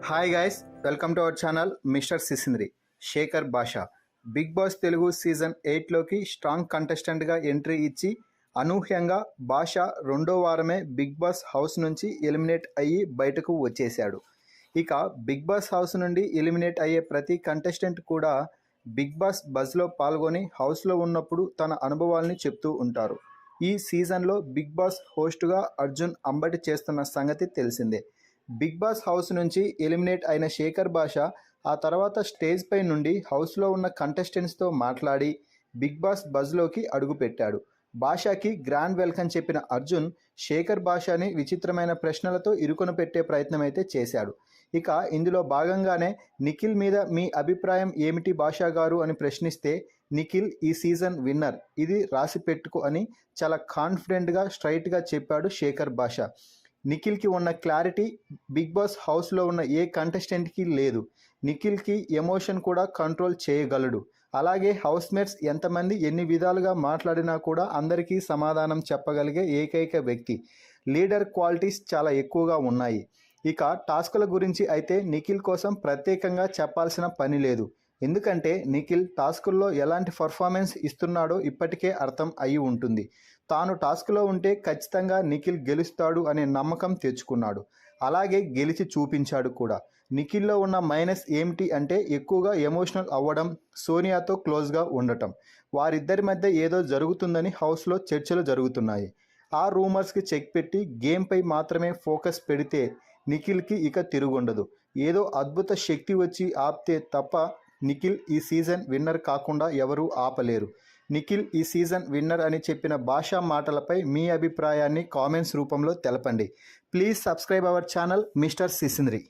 Hi guys, welcome to our channel mister Sisindri. Shekhar Basha Big Boss Telugu season 8లోకి strong కంటెస్టెంట్గా entry ఇచ్చి అనూహ్యంగా భాష రెండో వారమే బిగ్ బాస్ హౌస్ నుంచి ఎలిమినేట్ అయ్యి బయటకు వచ్చేశాడు. ఇక బిగ్ బాస్ హౌస్ నుండి ఎలిమినేట్ అయ్యే ప్రతి కంటెస్టెంట్ కూడా బిగ్ బాస్ బజ్లో పాల్గొని హౌస్లో ఉన్నప్పుడు తన అనుభవాల్ని చెప్తూ ఉంటారు. ఈ సీజన్లో బిగ్ బాస్ హోస్టుగా అర్జున్ అంబటి చేస్తున్న సంగతి తెలిసిందే. బిగ్ బాస్ హౌస్ నుంచి ఎలిమినేట్ అయిన శేఖర్ భాష ఆ తర్వాత స్టేజ్ పై నుండి హౌస్లో ఉన్న కంటెస్టెంట్స్తో మాట్లాడి బిగ్ బాస్ బజ్లోకి అడుగుపెట్టాడు. భాషకి గ్రాండ్ వెల్కమ్ చెప్పిన అర్జున్ శేఖర్ భాషని విచిత్రమైన ప్రశ్నలతో ఇరుకున పెట్టే ప్రయత్నం అయితే చేశాడు. ఇక ఇందులో భాగంగానే నిఖిల్ మీద మీ అభిప్రాయం ఏమిటి భాషా గారు అని ప్రశ్నిస్తే నిఖిల్ ఈ సీజన్ విన్నర్, ఇది రాసి పెట్టుకో అని చాలా కాన్ఫిడెంట్గా స్ట్రైట్గా చెప్పాడు శేఖర్ భాష. నిఖిల్కి ఉన్న క్లారిటీ బిగ్ బాస్ హౌస్లో ఉన్న ఏ కంటెస్టెంట్కి లేదు. నిఖిల్కి ఎమోషన్ కూడా కంట్రోల్ చేయగలడు. అలాగే హౌస్మేట్స్ ఎంతమంది ఎన్ని విధాలుగా మాట్లాడినా కూడా అందరికీ సమాధానం చెప్పగలిగే ఏకైక వ్యక్తి. లీడర్ క్వాలిటీస్ చాలా ఎక్కువగా ఉన్నాయి. ఇక టాస్కుల గురించి అయితే నిఖిల్ కోసం ప్రత్యేకంగా చెప్పాల్సిన పని లేదు. ఎందుకంటే నిఖిల్ టాస్కుల్లో ఎలాంటి పర్ఫార్మెన్స్ ఇస్తున్నాడో ఇప్పటికే అర్థం అయి ఉంటుంది. తాను టాస్క్లో ఉంటే ఖచ్చితంగా నిఖిల్ గెలుస్తాడు అనే నమ్మకం తెచ్చుకున్నాడు. అలాగే గెలిచి చూపించాడు కూడా. నిఖిల్లో ఉన్న మైనస్ ఏమిటి అంటే ఎక్కువగా ఎమోషనల్ అవ్వడం, సోనియాతో క్లోజ్గా ఉండటం. వారిద్దరి మధ్య ఏదో జరుగుతుందని హౌస్లో చర్చలు జరుగుతున్నాయి. ఆ రూమర్స్కి చెక్ పెట్టి గేమ్పై మాత్రమే ఫోకస్ పెడితే నిఖిల్కి ఇక తిరుగుండదు. ఏదో అద్భుత శక్తి వచ్చి ఆపితే తప్ప నిఖిల్ ఈ సీజన్ విన్నర్ కాకుండా ఎవరూ ఆపలేరు. నిఖిల్ ఈ సీజన్ విన్నర్ అని చెప్పిన భాషా మాటలపై మీ అభిప్రాయాన్ని కామెంట్స్ రూపంలో తెలపండి. Please subscribe our channel mister సిసింద్రి.